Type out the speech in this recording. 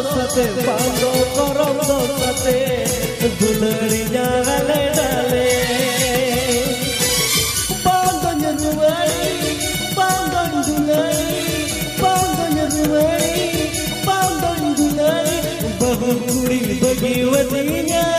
sate pando korong sate dulerinya gale dale pando nyeruai pando dulai pando nyeruai pando dulai bahu kuri bagi wadinya